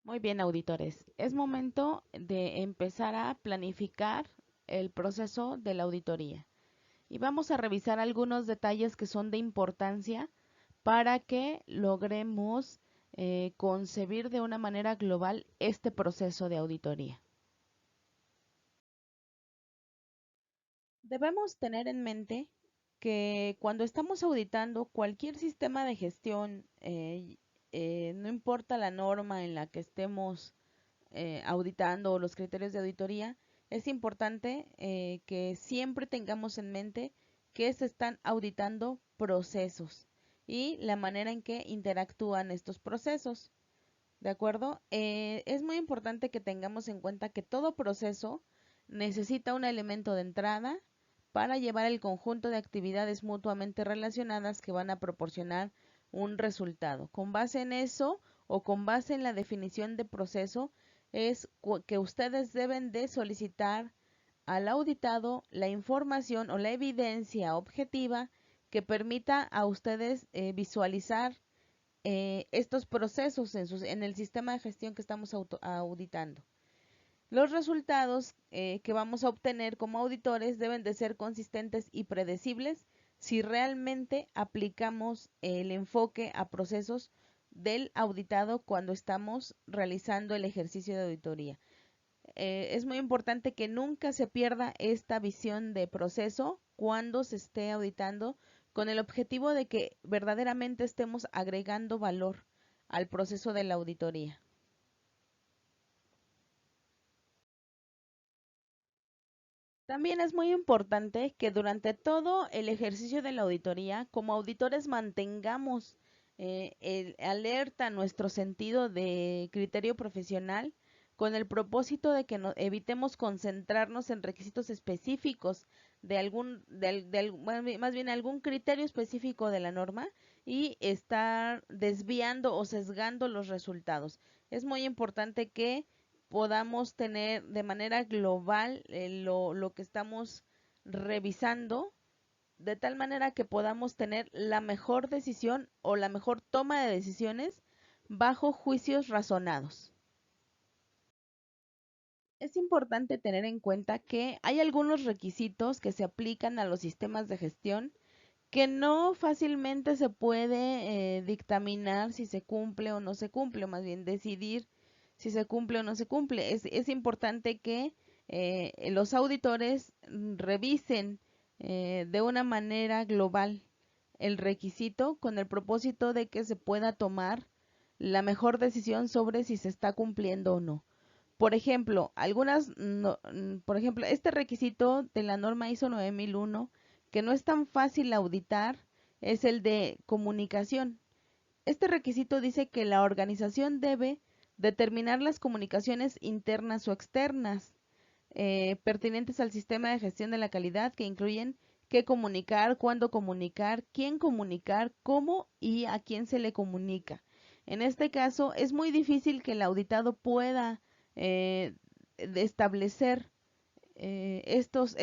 Muy bien, auditores. Es momento de empezar a planificar el proceso de la auditoría y vamos a revisar algunos detalles que son de importancia para que logremos concebir de una manera global este proceso de auditoría. Debemos tener en mente que cuando estamos auditando cualquier sistema de gestión, no importa la norma en la que estemos auditando los criterios de auditoría, es importante que siempre tengamos en mente que se están auditando procesos y la manera en que interactúan estos procesos. ¿De acuerdo? Es muy importante que tengamos en cuenta que todo proceso necesita un elemento de entrada para llevar el conjunto de actividades mutuamente relacionadas que van a proporcionar un resultado. Con base en eso o con base en la definición de proceso es que ustedes deben de solicitar al auditado la información o la evidencia objetiva que permita a ustedes visualizar estos procesos en el sistema de gestión que estamos auditando. Los resultados que vamos a obtener como auditores deben de ser consistentes y predecibles si realmente aplicamos el enfoque a procesos del auditado cuando estamos realizando el ejercicio de auditoría. Es muy importante que nunca se pierda esta visión de proceso cuando se esté auditando con el objetivo de que verdaderamente estemos agregando valor al proceso de la auditoría. También es muy importante que durante todo el ejercicio de la auditoría, como auditores, mantengamos alerta nuestro sentido de criterio profesional con el propósito de que evitemos concentrarnos en requisitos específicos de más bien algún criterio específico de la norma y estar desviando o sesgando los resultados. Es muy importante que podamos tener de manera global lo que estamos revisando, de tal manera que podamos tener la mejor decisión o la mejor toma de decisiones bajo juicios razonados. Es importante tener en cuenta que hay algunos requisitos que se aplican a los sistemas de gestión que no fácilmente se puede dictaminar si se cumple o no se cumple, o más bien decidir si se cumple o no se cumple. Es importante que los auditores revisen de una manera global el requisito con el propósito de que se pueda tomar la mejor decisión sobre si se está cumpliendo o no. Por ejemplo, por ejemplo, este requisito de la norma ISO 9001 que no es tan fácil auditar es el de comunicación. Este requisito dice que la organización debe determinar las comunicaciones internas o externas pertinentes al sistema de gestión de la calidad, que incluyen qué comunicar, cuándo comunicar, quién comunicar, cómo y a quién se le comunica. En este caso, es muy difícil que el auditado pueda eh, establecer estos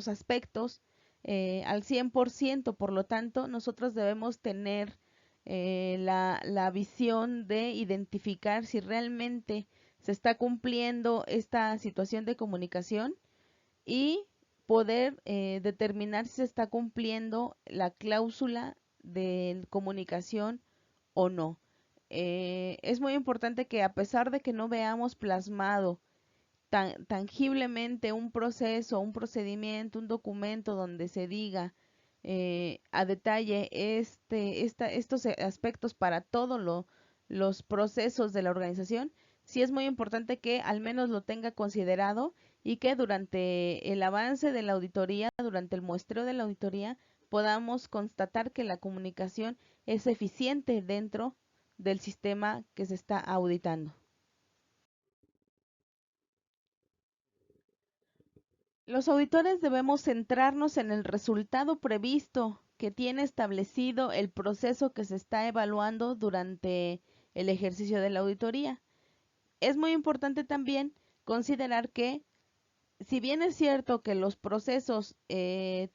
aspectos al 100%. Por lo tanto, nosotros debemos tener la visión de identificar si realmente se está cumpliendo esta situación de comunicación y poder determinar si se está cumpliendo la cláusula de comunicación o no. Es muy importante que a pesar de que no veamos plasmado tangiblemente un proceso, un procedimiento, un documento donde se diga a detalle estos aspectos para todos los procesos de la organización, sí es muy importante que al menos lo tenga considerado y que durante el avance de la auditoría, durante el muestreo de la auditoría, podamos constatar que la comunicación es eficiente dentro del sistema que se está auditando. Los auditores debemos centrarnos en el resultado previsto que tiene establecido el proceso que se está evaluando durante el ejercicio de la auditoría. Es muy importante también considerar que, si bien es cierto que los procesos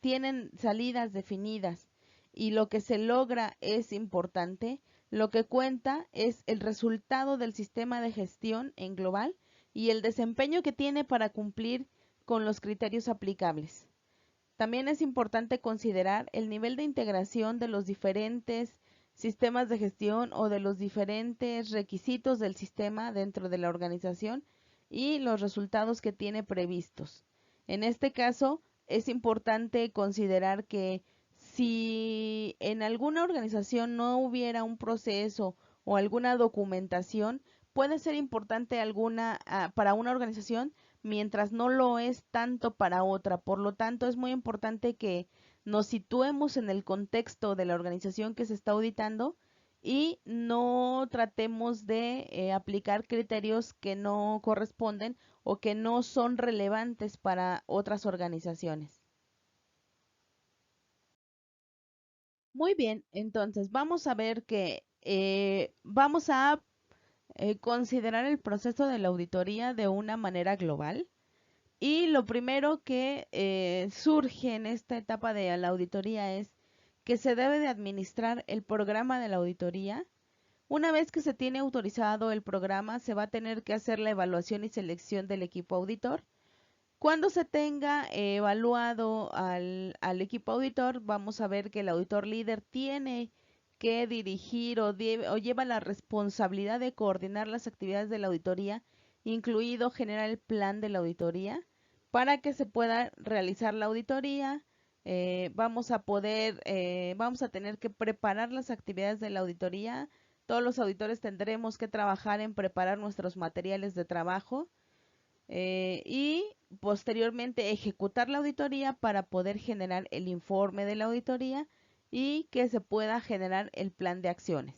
tienen salidas definidas y lo que se logra es importante, Lo que cuenta es el resultado del sistema de gestión en global y el desempeño que tiene para cumplir con los criterios aplicables. También es importante considerar el nivel de integración de los diferentes sistemas de gestión o de los diferentes requisitos del sistema dentro de la organización y los resultados que tiene previstos. En este caso, es importante considerar que si en alguna organización no hubiera un proceso o alguna documentación, puede ser importante para una organización mientras no lo es tanto para otra. Por lo tanto, es muy importante que nos situemos en el contexto de la organización que se está auditando y no tratemos de aplicar criterios que no corresponden o que no son relevantes para otras organizaciones. Muy bien, entonces vamos a ver que vamos a considerar el proceso de la auditoría de una manera global. Y lo primero que surge en esta etapa de la auditoría es que se debe de administrar el programa de la auditoría. Una vez que se tiene autorizado el programa, se va a tener que hacer la evaluación y selección del equipo auditor. Cuando se tenga evaluado al equipo auditor, vamos a ver que el auditor líder tiene que dirigir o lleva la responsabilidad de coordinar las actividades de la auditoría, incluido generar el plan de la auditoría, para que se pueda realizar la auditoría. Vamos a tener que preparar las actividades de la auditoría. Todos los auditores tendremos que trabajar en preparar nuestros materiales de trabajo y posteriormente ejecutar la auditoría para poder generar el informe de la auditoría y que se pueda generar el plan de acciones.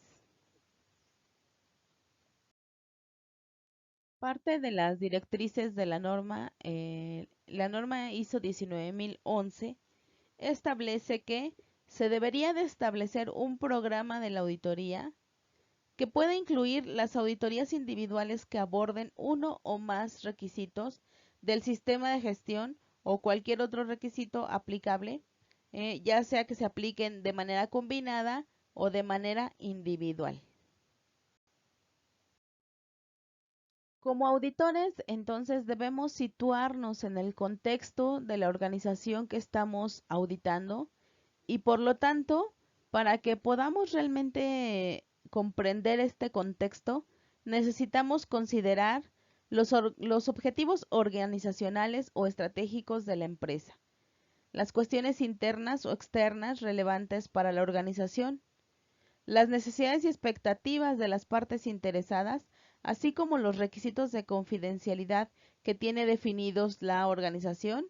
Parte de las directrices de la norma ISO 19011 establece que se debería de establecer un programa de la auditoría que pueda incluir las auditorías individuales que aborden uno o más requisitos del sistema de gestión o cualquier otro requisito aplicable, ya sea que se apliquen de manera combinada o de manera individual. Como auditores, entonces debemos situarnos en el contexto de la organización que estamos auditando y por lo tanto, para que podamos realmente comprender este contexto, necesitamos considerar los objetivos organizacionales o estratégicos de la empresa, las cuestiones internas o externas relevantes para la organización, las necesidades y expectativas de las partes interesadas, así como los requisitos de confidencialidad que tiene definidos la organización.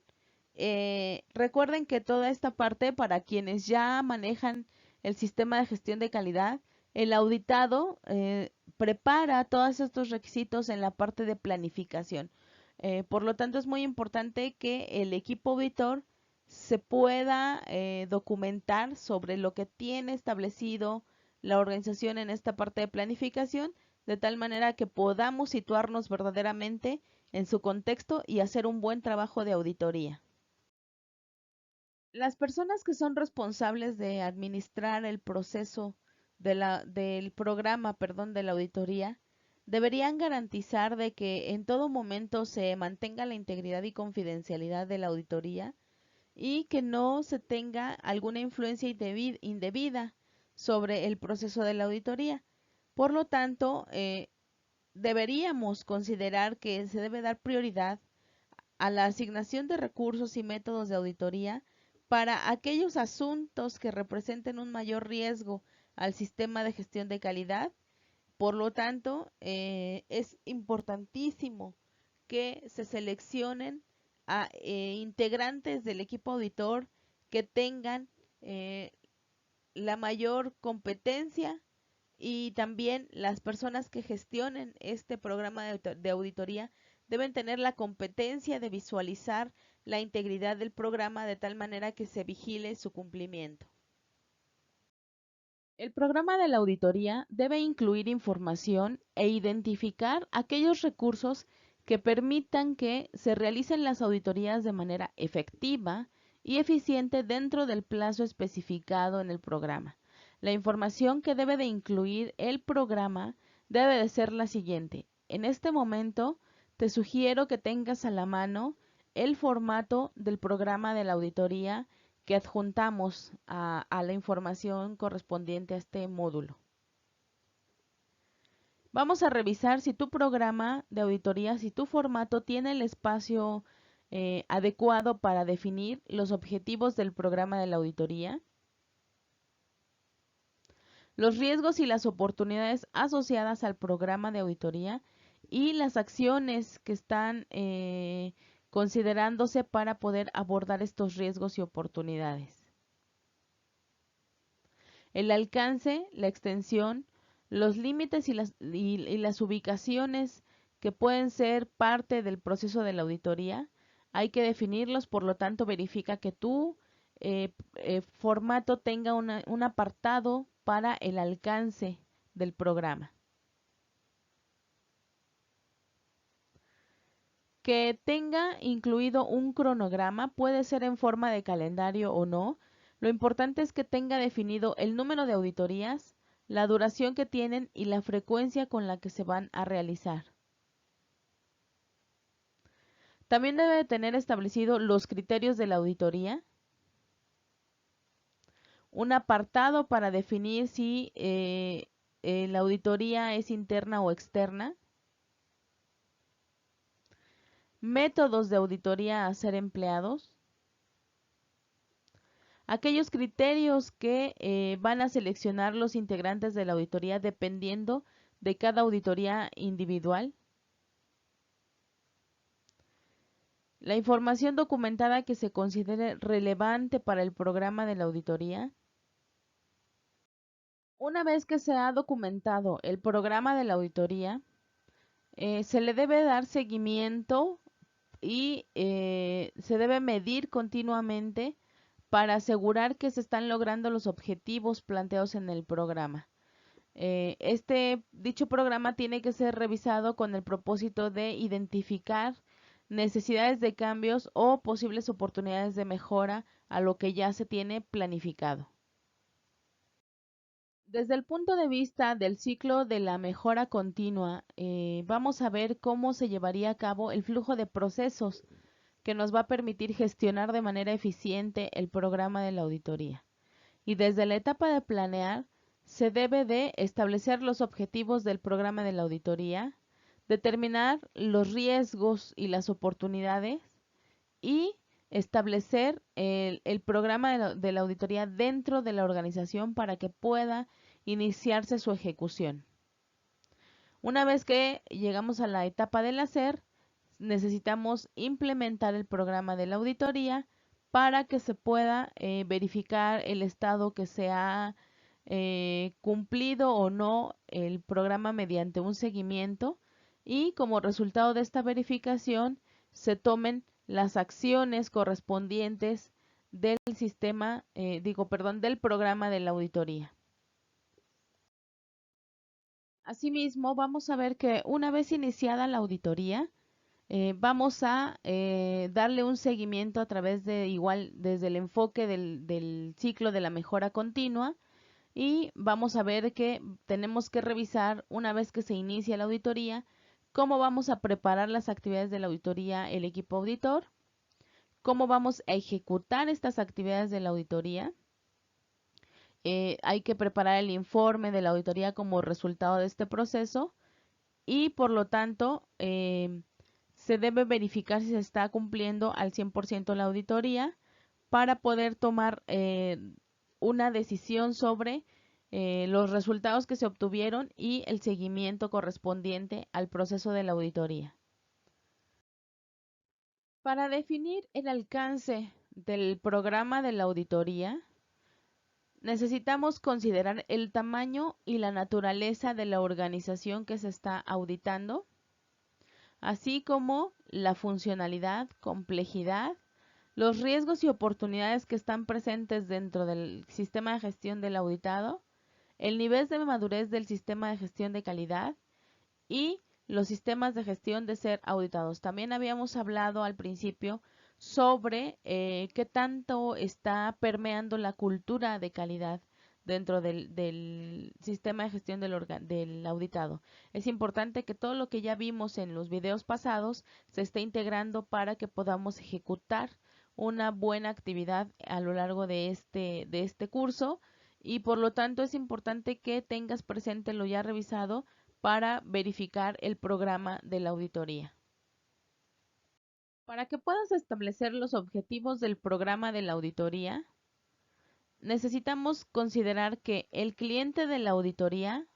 Recuerden que toda esta parte, para quienes ya manejan el sistema de gestión de calidad, el auditado prepara todos estos requisitos en la parte de planificación. Por lo tanto, es muy importante que el equipo auditor se pueda documentar sobre lo que tiene establecido la organización en esta parte de planificación, de tal manera que podamos situarnos verdaderamente en su contexto y hacer un buen trabajo de auditoría. Las personas que son responsables de administrar el proceso del programa, perdón, de la auditoría, deberían garantizar de que en todo momento se mantenga la integridad y confidencialidad de la auditoría y que no se tenga alguna influencia indebida sobre el proceso de la auditoría. Por lo tanto, deberíamos considerar que se debe dar prioridad a la asignación de recursos y métodos de auditoría para aquellos asuntos que representen un mayor riesgo al sistema de gestión de calidad. Por lo tanto, es importantísimo que se seleccionen a integrantes del equipo auditor que tengan eh, la mayor competencia y también las personas que gestionen este programa de auditoría deben tener la competencia de visualizar la integridad del programa de tal manera que se vigile su cumplimiento. El programa de la auditoría debe incluir información e identificar aquellos recursos que permitan que se realicen las auditorías de manera efectiva y eficiente dentro del plazo especificado en el programa. La información que debe de incluir el programa debe de ser la siguiente. En este momento, te sugiero que tengas a la mano el formato del programa de la auditoría que adjuntamos a la información correspondiente a este módulo. Vamos a revisar si tu programa de auditoría, si tu formato tiene el espacio adecuado para definir los objetivos del programa de la auditoría, los riesgos y las oportunidades asociadas al programa de auditoría y las acciones que están considerándose para poder abordar estos riesgos y oportunidades. El alcance, la extensión, los límites y las ubicaciones que pueden ser parte del proceso de la auditoría, hay que definirlos, por lo tanto verifica que tu formato tenga un apartado para el alcance del programa. Que tenga incluido un cronograma, puede ser en forma de calendario o no. Lo importante es que tenga definido el número de auditorías, la duración que tienen y la frecuencia con la que se van a realizar. También debe de tener establecido los criterios de la auditoría, un apartado para definir si la auditoría es interna o externa, métodos de auditoría a ser empleados, aquellos criterios que van a seleccionar los integrantes de la auditoría dependiendo de cada auditoría individual, la información documentada que se considere relevante para el programa de la auditoría. Una vez que se ha documentado el programa de la auditoría, se le debe dar seguimiento y se debe medir continuamente para asegurar que se están logrando los objetivos planteados en el programa. Dicho programa tiene que ser revisado con el propósito de identificar necesidades de cambios o posibles oportunidades de mejora a lo que ya se tiene planificado. Desde el punto de vista del ciclo de la mejora continua, vamos a ver cómo se llevaría a cabo el flujo de procesos que nos va a permitir gestionar de manera eficiente el programa de la auditoría. Y desde la etapa de planear, se debe de establecer los objetivos del programa de la auditoría, determinar los riesgos y las oportunidades y establecer el programa de la auditoría dentro de la organización para que pueda iniciarse su ejecución. Una vez que llegamos a la etapa del hacer, necesitamos implementar el programa de la auditoría para que se pueda verificar el estado que se ha cumplido o no el programa mediante un seguimiento y como resultado de esta verificación se tomen las acciones correspondientes del sistema, del programa de la auditoría. Asimismo, vamos a ver que una vez iniciada la auditoría, vamos a darle un seguimiento a través de desde el enfoque del ciclo de la mejora continua y vamos a ver que tenemos que revisar una vez que se inicia la auditoría cómo vamos a preparar las actividades de la auditoría el equipo auditor, cómo vamos a ejecutar estas actividades de la auditoría. Hay que preparar el informe de la auditoría como resultado de este proceso y por lo tanto se debe verificar si se está cumpliendo al 100% la auditoría para poder tomar una decisión sobre los resultados que se obtuvieron y el seguimiento correspondiente al proceso de la auditoría. Para definir el alcance del programa de la auditoría, necesitamos considerar el tamaño y la naturaleza de la organización que se está auditando, así como la funcionalidad, complejidad, los riesgos y oportunidades que están presentes dentro del sistema de gestión del auditado, el nivel de madurez del sistema de gestión de calidad y los sistemas de gestión de ser auditados. También habíamos hablado al principio sobre qué tanto está permeando la cultura de calidad dentro del sistema de gestión del auditado. Es importante que todo lo que ya vimos en los videos pasados se esté integrando para que podamos ejecutar una buena actividad a lo largo de este curso, y por lo tanto es importante que tengas presente lo ya revisado para verificar el programa de la auditoría. Para que puedas establecer los objetivos del programa de la auditoría, necesitamos considerar que el cliente de la auditoría,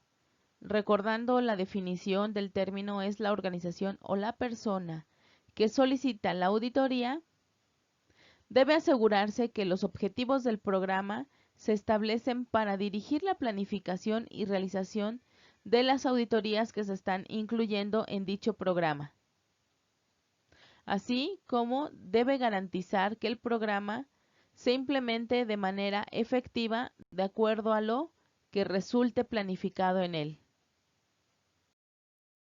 recordando la definición del término, es la organización o la persona que solicita la auditoría, debe asegurarse que los objetivos del programa se establecen para dirigir la planificación y realización de las auditorías que se están incluyendo en dicho programa, así como debe garantizar que el programa se implemente de manera efectiva de acuerdo a lo que resulte planificado en él.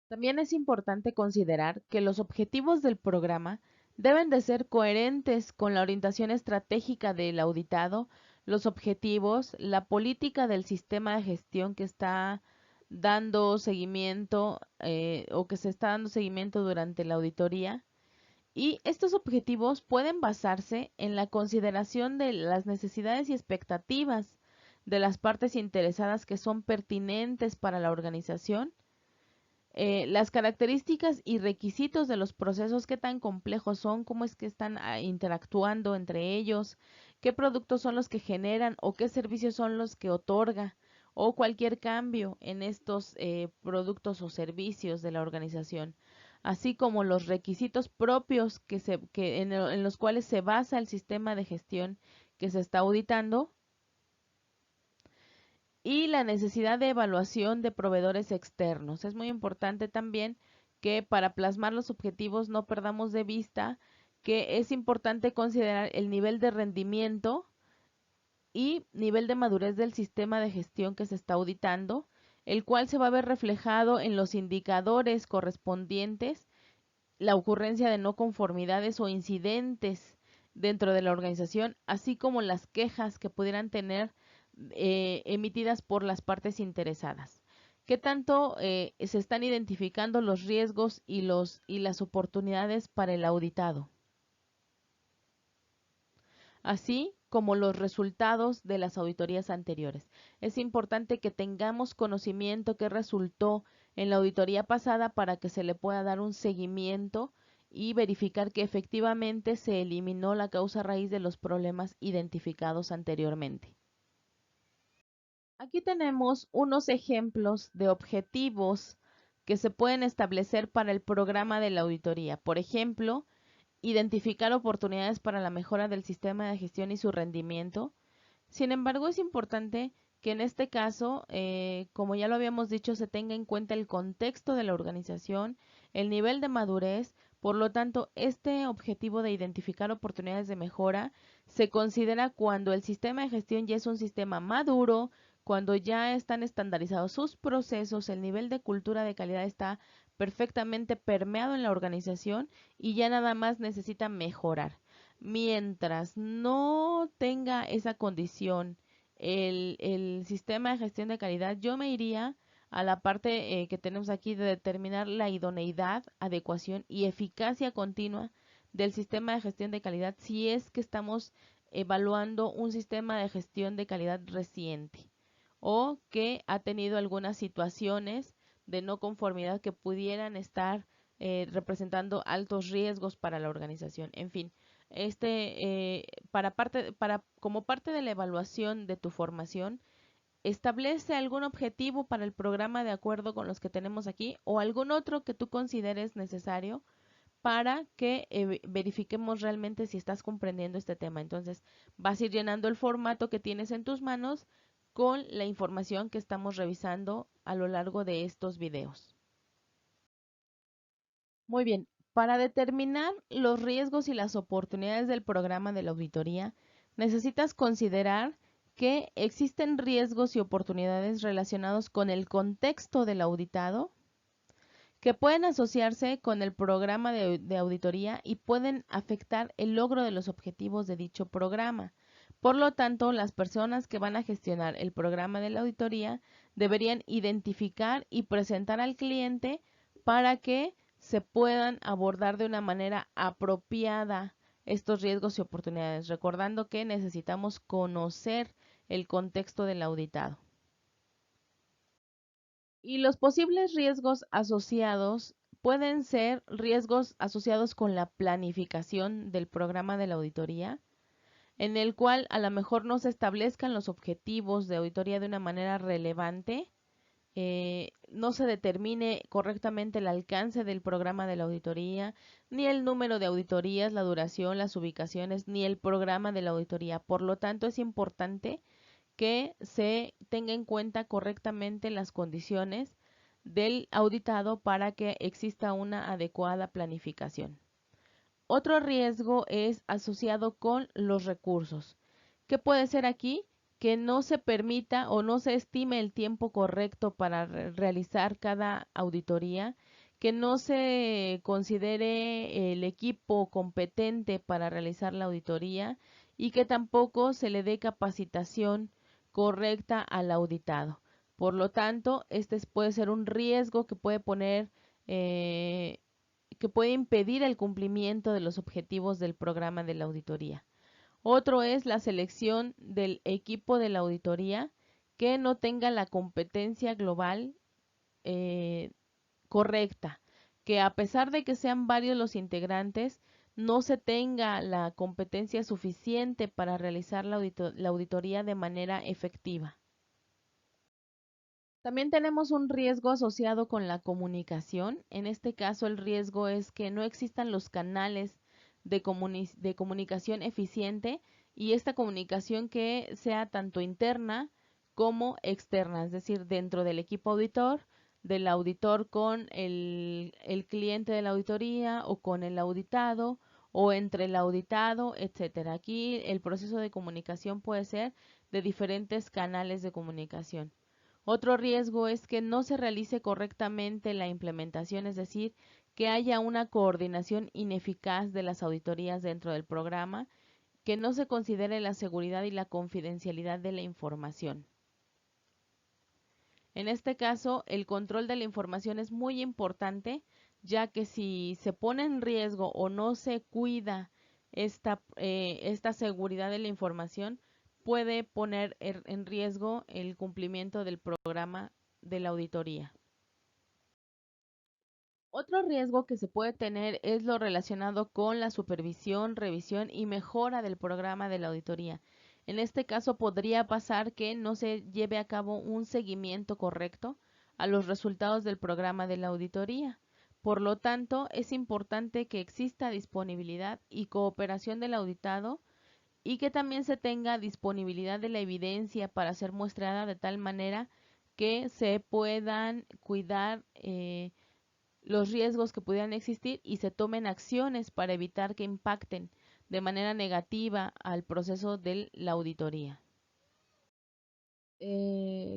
También es importante considerar que los objetivos del programa deben de ser coherentes con la orientación estratégica del auditado, los objetivos, la política del sistema de gestión que está dando seguimiento o que se está dando seguimiento durante la auditoría. Y estos objetivos pueden basarse en la consideración de las necesidades y expectativas de las partes interesadas que son pertinentes para la organización, las características y requisitos de los procesos, qué tan complejos son, cómo es que están interactuando entre ellos, qué productos son los que generan o qué servicios son los que otorga, o cualquier cambio en estos productos o servicios de la organización, así como los requisitos propios en los cuales se basa el sistema de gestión que se está auditando, y la necesidad de evaluación de proveedores externos. Es muy importante también que para plasmar los objetivos no perdamos de vista que es importante considerar el nivel de rendimiento y nivel de madurez del sistema de gestión que se está auditando, el cual se va a ver reflejado en los indicadores correspondientes, la ocurrencia de no conformidades o incidentes dentro de la organización, así como las quejas que pudieran tener emitidas por las partes interesadas. ¿Qué tanto se están identificando los riesgos y las oportunidades para el auditado? Así como los resultados de las auditorías anteriores. Es importante que tengamos conocimiento qué resultó en la auditoría pasada para que se le pueda dar un seguimiento y verificar que efectivamente se eliminó la causa raíz de los problemas identificados anteriormente. Aquí tenemos unos ejemplos de objetivos que se pueden establecer para el programa de la auditoría. Por ejemplo, identificar oportunidades para la mejora del sistema de gestión y su rendimiento. Sin embargo, es importante que en este caso, como ya lo habíamos dicho, se tenga en cuenta el contexto de la organización, el nivel de madurez. Por lo tanto, este objetivo de identificar oportunidades de mejora se considera cuando el sistema de gestión ya es un sistema maduro, cuando ya están estandarizados sus procesos, el nivel de cultura de calidad está perfectamente permeado en la organización y ya nada más necesita mejorar. Mientras no tenga esa condición el sistema de gestión de calidad, yo me iría a la parte que tenemos aquí de determinar la idoneidad, adecuación y eficacia continua del sistema de gestión de calidad si es que estamos evaluando un sistema de gestión de calidad reciente o que ha tenido algunas situaciones de no conformidad que pudieran estar representando altos riesgos para la organización. En fin, como parte de la evaluación de tu formación, establece algún objetivo para el programa de acuerdo con los que tenemos aquí o algún otro que tú consideres necesario para que verifiquemos realmente si estás comprendiendo este tema. Entonces, vas a ir llenando el formato que tienes en tus manos con la información que estamos revisando a lo largo de estos videos. Muy bien, para determinar los riesgos y las oportunidades del programa de la auditoría, necesitas considerar que existen riesgos y oportunidades relacionados con el contexto del auditado, que pueden asociarse con el programa de auditoría y pueden afectar el logro de los objetivos de dicho programa. Por lo tanto, las personas que van a gestionar el programa de la auditoría deberían identificar y presentar al cliente para que se puedan abordar de una manera apropiada estos riesgos y oportunidades, recordando que necesitamos conocer el contexto del auditado. Y los posibles riesgos asociados pueden ser riesgos asociados con la planificación del programa de la auditoría, en el cual a lo mejor no se establezcan los objetivos de auditoría de una manera relevante, no se determine correctamente el alcance del programa de la auditoría, ni el número de auditorías, la duración, las ubicaciones, ni el programa de la auditoría. Por lo tanto, es importante que se tenga en cuenta correctamente las condiciones del auditado para que exista una adecuada planificación. Otro riesgo es asociado con los recursos. ¿Qué puede ser aquí? Que no se permita o no se estime el tiempo correcto para realizar cada auditoría, que no se considere el equipo competente para realizar la auditoría y que tampoco se le dé capacitación correcta al auditado. Por lo tanto, este puede ser un riesgo que puede poner que puede impedir el cumplimiento de los objetivos del programa de la auditoría. Otro es la selección del equipo de la auditoría que no tenga la competencia global correcta, que a pesar de que sean varios los integrantes, no se tenga la competencia suficiente para realizar la auditoría de manera efectiva. También tenemos un riesgo asociado con la comunicación. En este caso, el riesgo es que no existan los canales de comunicación eficiente y esta comunicación que sea tanto interna como externa, es decir, dentro del equipo auditor, del auditor con el cliente de la auditoría o con el auditado o entre el auditado, etcétera. Aquí el proceso de comunicación puede ser de diferentes canales de comunicación. Otro riesgo es que no se realice correctamente la implementación, es decir, que haya una coordinación ineficaz de las auditorías dentro del programa, que no se considere la seguridad y la confidencialidad de la información. En este caso, el control de la información es muy importante, ya que si se pone en riesgo o no se cuida esta seguridad de la información, puede poner en riesgo el cumplimiento del programa de la auditoría. Otro riesgo que se puede tener es lo relacionado con la supervisión, revisión y mejora del programa de la auditoría. En este caso podría pasar que no se lleve a cabo un seguimiento correcto a los resultados del programa de la auditoría. Por lo tanto, es importante que exista disponibilidad y cooperación del auditado y que también se tenga disponibilidad de la evidencia para ser muestrada de tal manera que se puedan cuidar los riesgos que pudieran existir y se tomen acciones para evitar que impacten de manera negativa al proceso de la auditoría.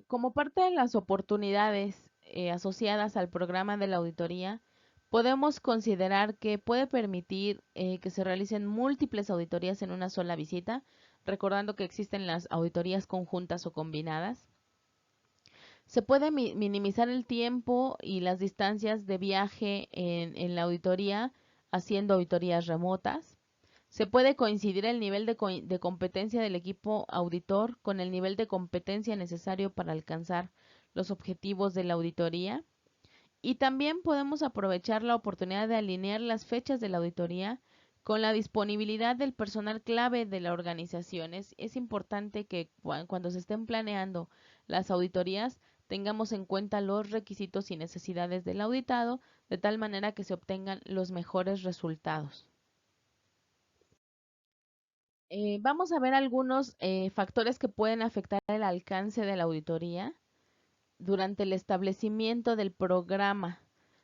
Como parte de las oportunidades asociadas al programa de la auditoría, podemos considerar que puede permitir que se realicen múltiples auditorías en una sola visita, recordando que existen las auditorías conjuntas o combinadas. Se puede minimizar el tiempo y las distancias de viaje en la auditoría haciendo auditorías remotas. Se puede coincidir el nivel de competencia del equipo auditor con el nivel de competencia necesario para alcanzar los objetivos de la auditoría. Y también podemos aprovechar la oportunidad de alinear las fechas de la auditoría con la disponibilidad del personal clave de la organización. Es importante que cuando se estén planeando las auditorías tengamos en cuenta los requisitos y necesidades del auditado de tal manera que se obtengan los mejores resultados. Vamos a ver algunos factores que pueden afectar el alcance de la auditoría durante el establecimiento del programa.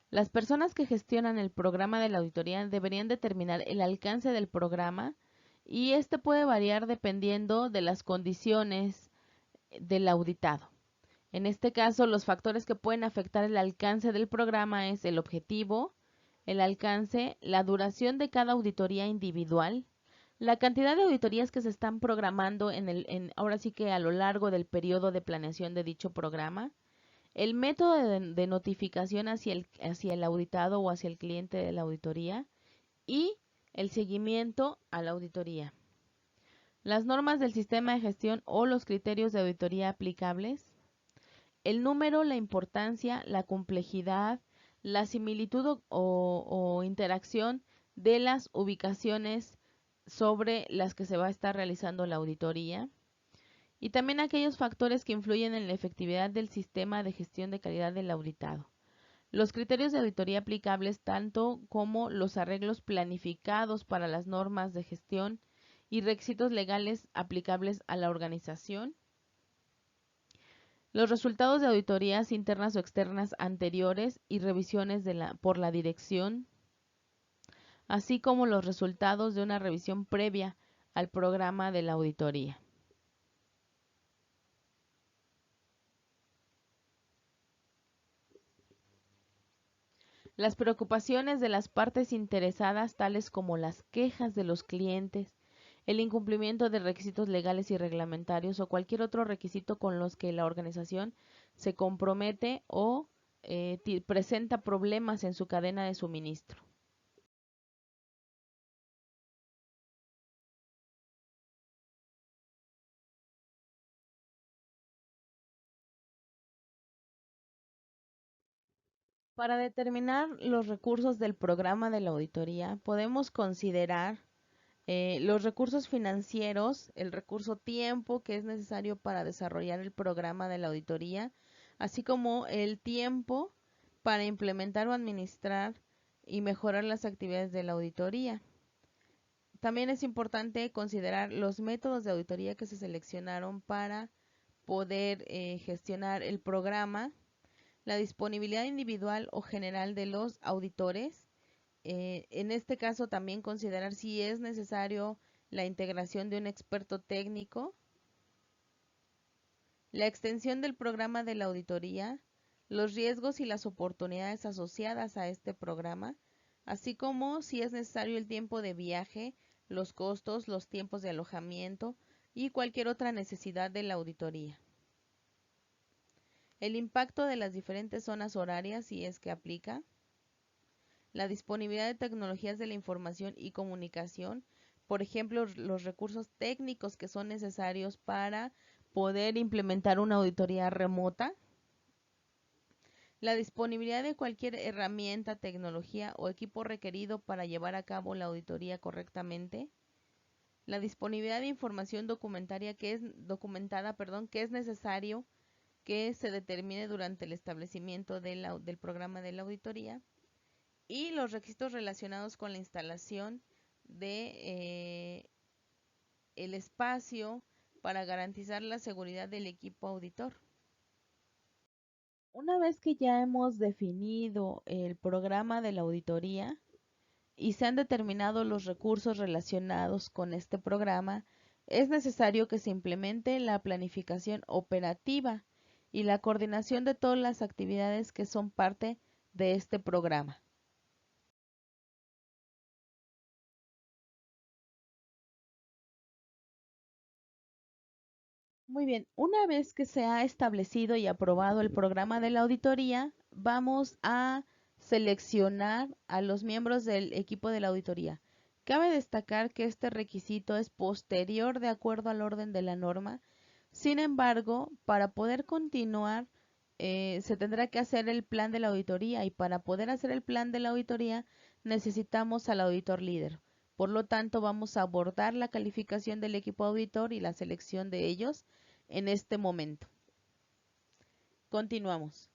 Las personas que gestionan el programa de la auditoría deberían determinar el alcance del programa y este puede variar dependiendo de las condiciones del auditado. En este caso, los factores que pueden afectar el alcance del programa es el objetivo, el alcance, la duración de cada auditoría individual, La cantidad de auditorías que se están programando ahora sí que a lo largo del periodo de planeación de dicho programa, el método de notificación hacia el auditado o hacia el cliente de la auditoría y el seguimiento a la auditoría. Las normas del sistema de gestión o los criterios de auditoría aplicables, el número, la importancia, la complejidad, la similitud o interacción de las ubicaciones sobre las que se va a estar realizando la auditoría y también aquellos factores que influyen en la efectividad del sistema de gestión de calidad del auditado. Los criterios de auditoría aplicables, tanto como los arreglos planificados para las normas de gestión y requisitos legales aplicables a la organización. Los resultados de auditorías internas o externas anteriores y revisiones por la dirección, así como los resultados de una revisión previa al programa de la auditoría. Las preocupaciones de las partes interesadas, tales como las quejas de los clientes, el incumplimiento de requisitos legales y reglamentarios o cualquier otro requisito con los que la organización se compromete o presenta problemas en su cadena de suministro. Para determinar los recursos del programa de la auditoría, podemos considerar los recursos financieros, el recurso tiempo que es necesario para desarrollar el programa de la auditoría, así como el tiempo para implementar o administrar y mejorar las actividades de la auditoría. También es importante considerar los métodos de auditoría que se seleccionaron para poder gestionar el programa, la disponibilidad individual o general de los auditores. En este caso también considerar si es necesario la integración de un experto técnico, la extensión del programa de la auditoría, los riesgos y las oportunidades asociadas a este programa, así como si es necesario el tiempo de viaje, los costos, los tiempos de alojamiento y cualquier otra necesidad de la auditoría. El impacto de las diferentes zonas horarias, si es que aplica, la disponibilidad de tecnologías de la información y comunicación, por ejemplo, los recursos técnicos que son necesarios para poder implementar una auditoría remota, la disponibilidad de cualquier herramienta, tecnología o equipo requerido para llevar a cabo la auditoría correctamente, la disponibilidad de información documentada que es necesario que se determine durante el establecimiento del programa de la auditoría, y los requisitos relacionados con la instalación de el espacio para garantizar la seguridad del equipo auditor. Una vez que ya hemos definido el programa de la auditoría y se han determinado los recursos relacionados con este programa, es necesario que se implemente la planificación operativa y la coordinación de todas las actividades que son parte de este programa. Muy bien, una vez que se ha establecido y aprobado el programa de la auditoría, vamos a seleccionar a los miembros del equipo de la auditoría. Cabe destacar que este requisito es posterior de acuerdo al orden de la norma. Sin embargo, para poder continuar, se tendrá que hacer el plan de la auditoría y para poder hacer el plan de la auditoría necesitamos al auditor líder. Por lo tanto, vamos a abordar la calificación del equipo auditor y la selección de ellos en este momento. Continuamos.